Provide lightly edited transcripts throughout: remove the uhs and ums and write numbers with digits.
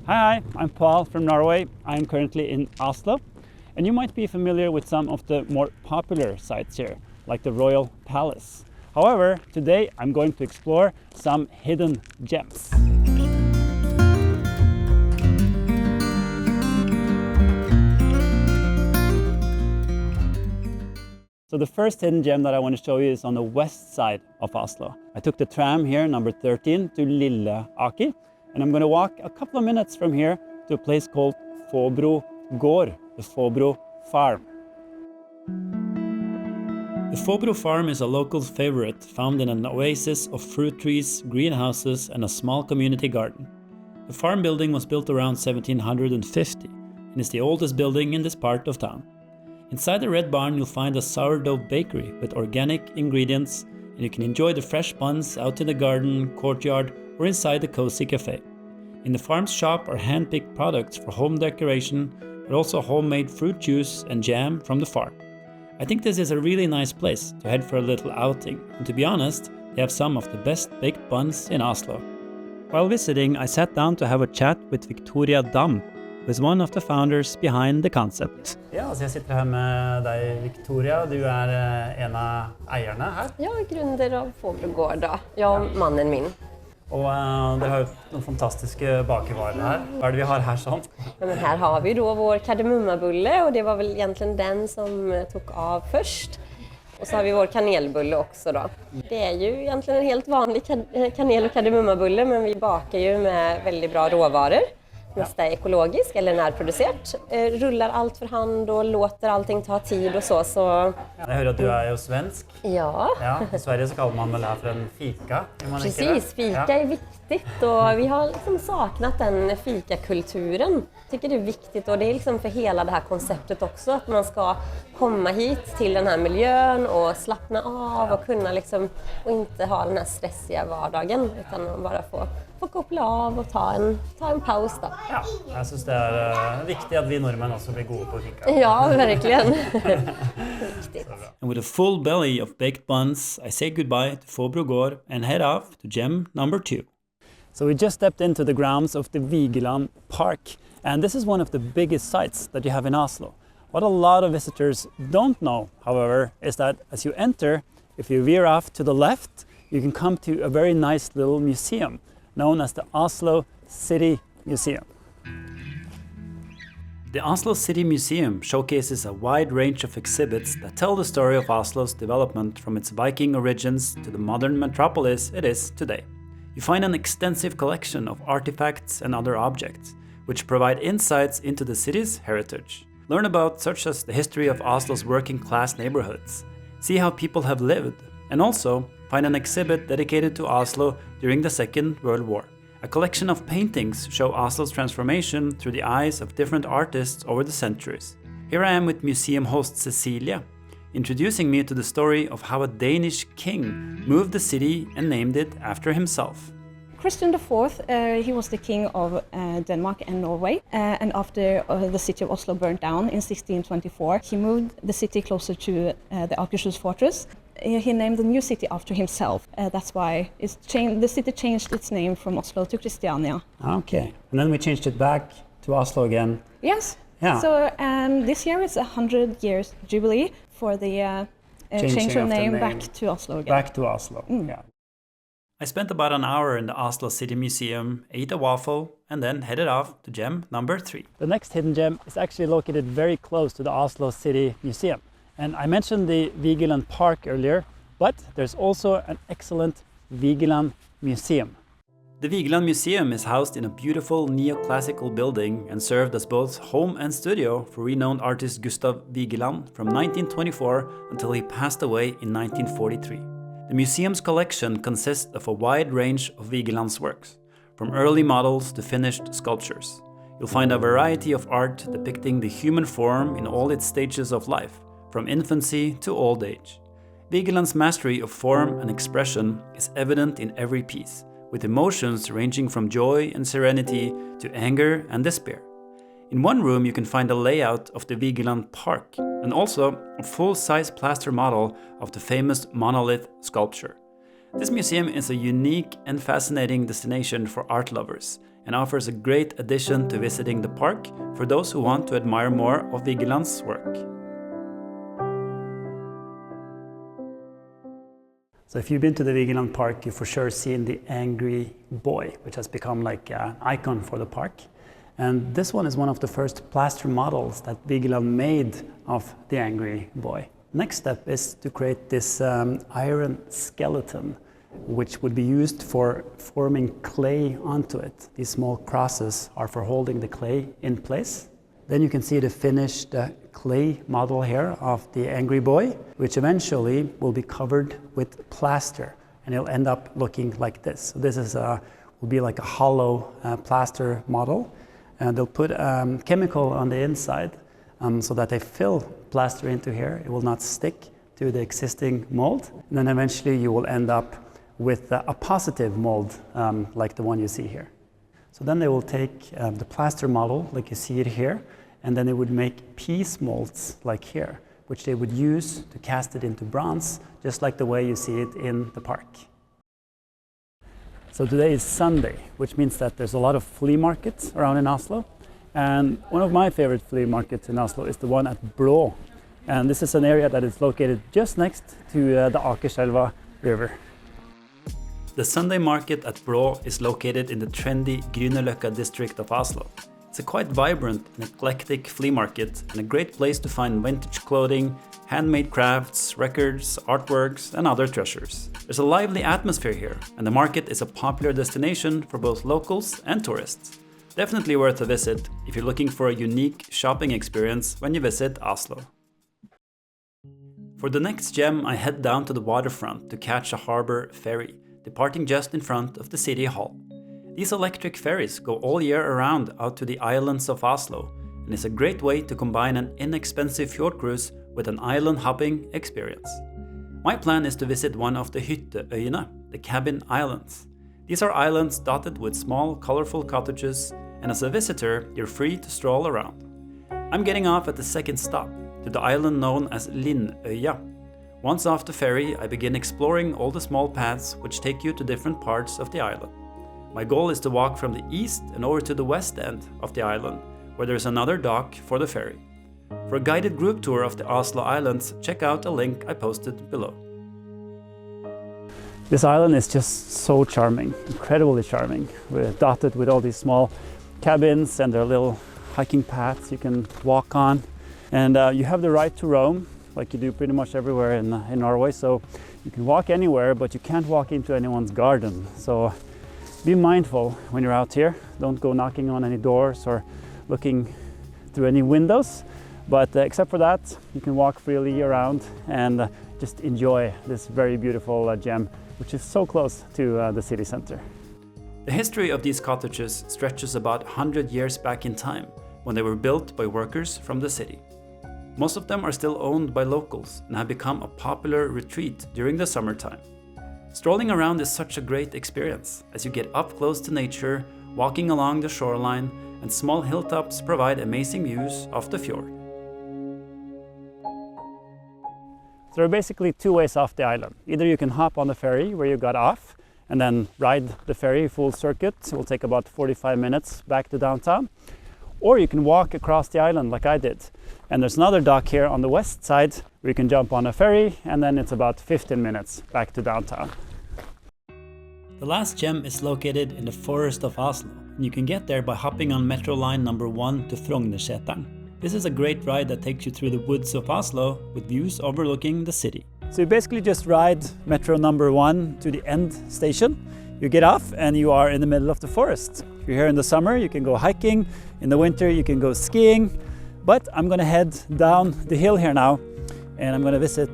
Hi, I'm Paul from Norway. I'm currently in Oslo, and you might be familiar with some of the more popular sites here, like the Royal Palace. However, today I'm going to explore some hidden gems. So the first hidden gem that I want to show you is on the west side of Oslo. I took the tram here, number 13, to Lilleaker, and I'm going to walk a couple of minutes from here to a place called Fåbro gård, the Fåbro Farm. The Fåbro Farm is a local favorite found in an oasis of fruit trees, greenhouses, and a small community garden. The farm building was built around 1750 and is the oldest building in this part of town. Inside the red barn you'll find a sourdough bakery with organic ingredients, and you can enjoy the fresh buns out in the garden, courtyard, or inside the cozy café. In the farm's shop are hand-picked products for home decoration, but also homemade fruit juice and jam from the farm. I think this is a really nice place to head for a little outing, and to be honest, they have some of the best baked buns in Oslo. While visiting, I sat down to have a chat with Victoria Dam, who is one of the founders behind the concept. Ja, så jeg sitter her med deg, Victoria. Du en av eierne her. Ja, grunder av Fåbro gård da. Jag och mannen min. Og dere har jo noen fantastiske bakevarer her. Hva det vi har her sånn? Ja, men här har vi då vår kardemummabulle, och det var väl egentligen den som tog av först. Och så har vi vår kanelbulle också då. Det är ju egentligen en helt vanlig kanel- och kardemummabulle, men vi bakar ju med väldigt bra råvaror. Mest är ekologisk eller närproducerat. Rullar allt för hand och låter allting ta tid och så. Jag hör att du är ju svensk. Ja. I Sverige så kallar man väl det här för en fika. Precis, fika är viktigt, och vi har liksom saknat den fikakulturen. Jag tycker det är viktigt, och det är liksom för hela det här konceptet också, att man ska komma hit till den här miljön och slappna av och kunna liksom, och inte ha den här stressiga vardagen, utan bara få koppla av och ta en paus då. Ja, jag syns det är viktigt att vi norrmän också blir goda på fika. Ja, verkligen. Viktigt. And with a full belly of baked buns, I say goodbye to Fåbro gård and head off to gem number 2. So we just stepped into the grounds of the Vigeland Park, and this is one of the biggest sites that you have in Oslo. What a lot of visitors don't know, however, is that as you enter, if you veer off to the left, you can come to a very nice little museum known as the Oslo City Museum. The Oslo City Museum showcases a wide range of exhibits that tell the story of Oslo's development from its Viking origins to the modern metropolis it is today. You find an extensive collection of artifacts and other objects, which provide insights into the city's heritage. Learn about such as the history of Oslo's working-class neighborhoods, see how people have lived, and also find an exhibit dedicated to Oslo during the Second World War. A collection of paintings show Oslo's transformation through the eyes of different artists over the centuries. Here I am with museum host Cecilia, introducing me to the story of how a Danish king moved the city and named it after himself. Christian IV, he was the king of Denmark and Norway, and after the city of Oslo burned down in 1624, he moved the city closer to the Akershus fortress. He named the new city after himself. That's why the city changed its name from Oslo to Christiania. Okay, and then we changed it back to Oslo again. Yes. Yeah. So this year is 100 years jubilee for the change of name back to Oslo again. Back to Oslo, yeah. I spent about an hour in the Oslo City Museum, ate a waffle, and then headed off to gem number 3. The next hidden gem is actually located very close to the Oslo City Museum. And I mentioned the Vigeland Park earlier, but there's also an excellent Vigeland Museum. The Vigeland Museum is housed in a beautiful neoclassical building and served as both home and studio for renowned artist Gustav Vigeland from 1924 until he passed away in 1943. The museum's collection consists of a wide range of Vigeland's works, from early models to finished sculptures. You'll find a variety of art depicting the human form in all its stages of life, from infancy to old age. Vigeland's mastery of form and expression is evident in every piece, with emotions ranging from joy and serenity to anger and despair. In one room you can find a layout of the Vigeland Park and also a full-size plaster model of the famous monolith sculpture. This museum is a unique and fascinating destination for art lovers, and offers a great addition to visiting the park for those who want to admire more of Vigeland's work. So if you've been to the Vigeland Park, you've for sure seen the Angry Boy, which has become like an icon for the park. And this one is one of the first plaster models that Vigeland made of the Angry Boy. Next step is to create this iron skeleton, which would be used for forming clay onto it. These small crosses are for holding the clay in place. Then you can see the finished clay model here of the Angry Boy, which eventually will be covered with plaster, and it'll end up looking like this. So this is will be like a hollow plaster model, and they'll put chemical on the inside so that they fill plaster into here. It will not stick to the existing mold, and then eventually you will end up with a positive mold like the one you see here. So then they will take the plaster model, like you see it here, and then they would make piece molds like here, which they would use to cast it into bronze, just like the way you see it in the park. So today is Sunday, which means that there's a lot of flea markets around in Oslo. And one of my favorite flea markets in Oslo is the one at Blå. And this is an area that is located just next to the Akerselva River. The Sunday market at Blå is located in the trendy Grünerløkka district of Oslo. It's a quite vibrant and eclectic flea market and a great place to find vintage clothing, handmade crafts, records, artworks, and other treasures. There's a lively atmosphere here, and the market is a popular destination for both locals and tourists. Definitely worth a visit if you're looking for a unique shopping experience when you visit Oslo. For the next gem, I head down to the waterfront to catch a harbor ferry, departing just in front of the city hall. These electric ferries go all year around out to the islands of Oslo, and is a great way to combine an inexpensive fjord cruise with an island hopping experience. My plan is to visit one of the hytteøyene, the cabin islands. These are islands dotted with small, colorful cottages, and as a visitor, you're free to stroll around. I'm getting off at the second stop, to the island known as Lindøya. Once off the ferry, I begin exploring all the small paths which take you to different parts of the island. My goal is to walk from the east and over to the west end of the island, where there's another dock for the ferry. For a guided group tour of the Oslo Islands, check out a link I posted below. This island is just so charming, incredibly charming. We're dotted with all these small cabins, and there are little hiking paths you can walk on. And you have the right to roam, like you do pretty much everywhere in Norway. So you can walk anywhere, but you can't walk into anyone's garden. So be mindful when you're out here. Don't go knocking on any doors or looking through any windows. But except for that, you can walk freely around and just enjoy this very beautiful gem, which is so close to the city center. The history of these cottages stretches about 100 years back in time, when they were built by workers from the city. Most of them are still owned by locals and have become a popular retreat during the summertime. Strolling around is such a great experience, as you get up close to nature, walking along the shoreline, and small hilltops provide amazing views of the fjord. So there are basically two ways off the island. Either you can hop on the ferry where you got off and then ride the ferry full circuit. It will take about 45 minutes back to downtown. Or you can walk across the island like I did. And there's another dock here on the west side where you can jump on a ferry, and then it's about 15 minutes back to downtown. The last gem is located in the forest of Oslo, and you can get there by hopping on metro line number 1 to Frognerseteren. This is a great ride that takes you through the woods of Oslo with views overlooking the city. So you basically just ride metro number 1 to the end station. You get off and you are in the middle of the forest. If you're here in the summer, you can go hiking. In the winter, you can go skiing. But I'm going to head down the hill here now, and I'm going to visit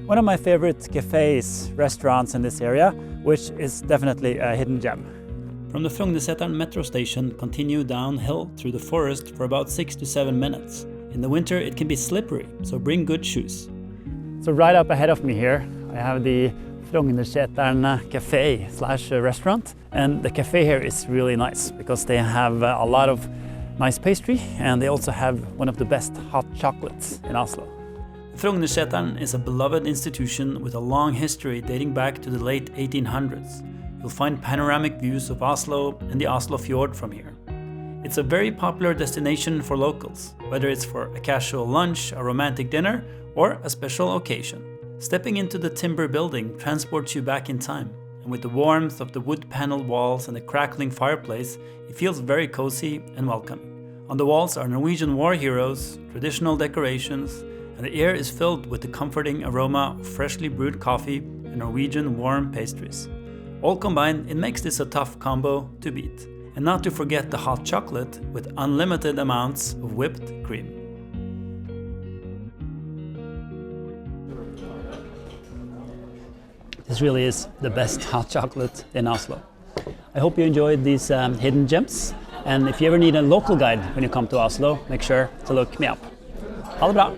one of my favorite cafes, restaurants in this area, which is definitely a hidden gem. From the Frognerseteren metro station, continue downhill through the forest for about 6 to 7 minutes. In the winter, it can be slippery, so bring good shoes. So right up ahead of me here, I have the Frognerseteren cafe / restaurant. And the cafe here is really nice because they have a lot of nice pastry, and they also have one of the best hot chocolates in Oslo. Frognerseteren is a beloved institution with a long history dating back to the late 1800s. you'll find panoramic views of Oslo and the Oslo fjord from here. It's a very popular destination for locals, whether it's for a casual lunch, a romantic dinner, or a special occasion. Stepping into the timber building transports you back in time, and with the warmth of the wood-paneled walls and the crackling fireplace, it feels very cozy and welcoming. On the walls are Norwegian war heroes, traditional decorations, and the air is filled with the comforting aroma of freshly brewed coffee and Norwegian warm pastries. All combined, it makes this a tough combo to beat. And not to forget the hot chocolate with unlimited amounts of whipped cream. This really is the best hot chocolate in Oslo. I hope you enjoyed these hidden gems, and if you ever need a local guide when you come to Oslo, make sure to look me up. Ha det bra!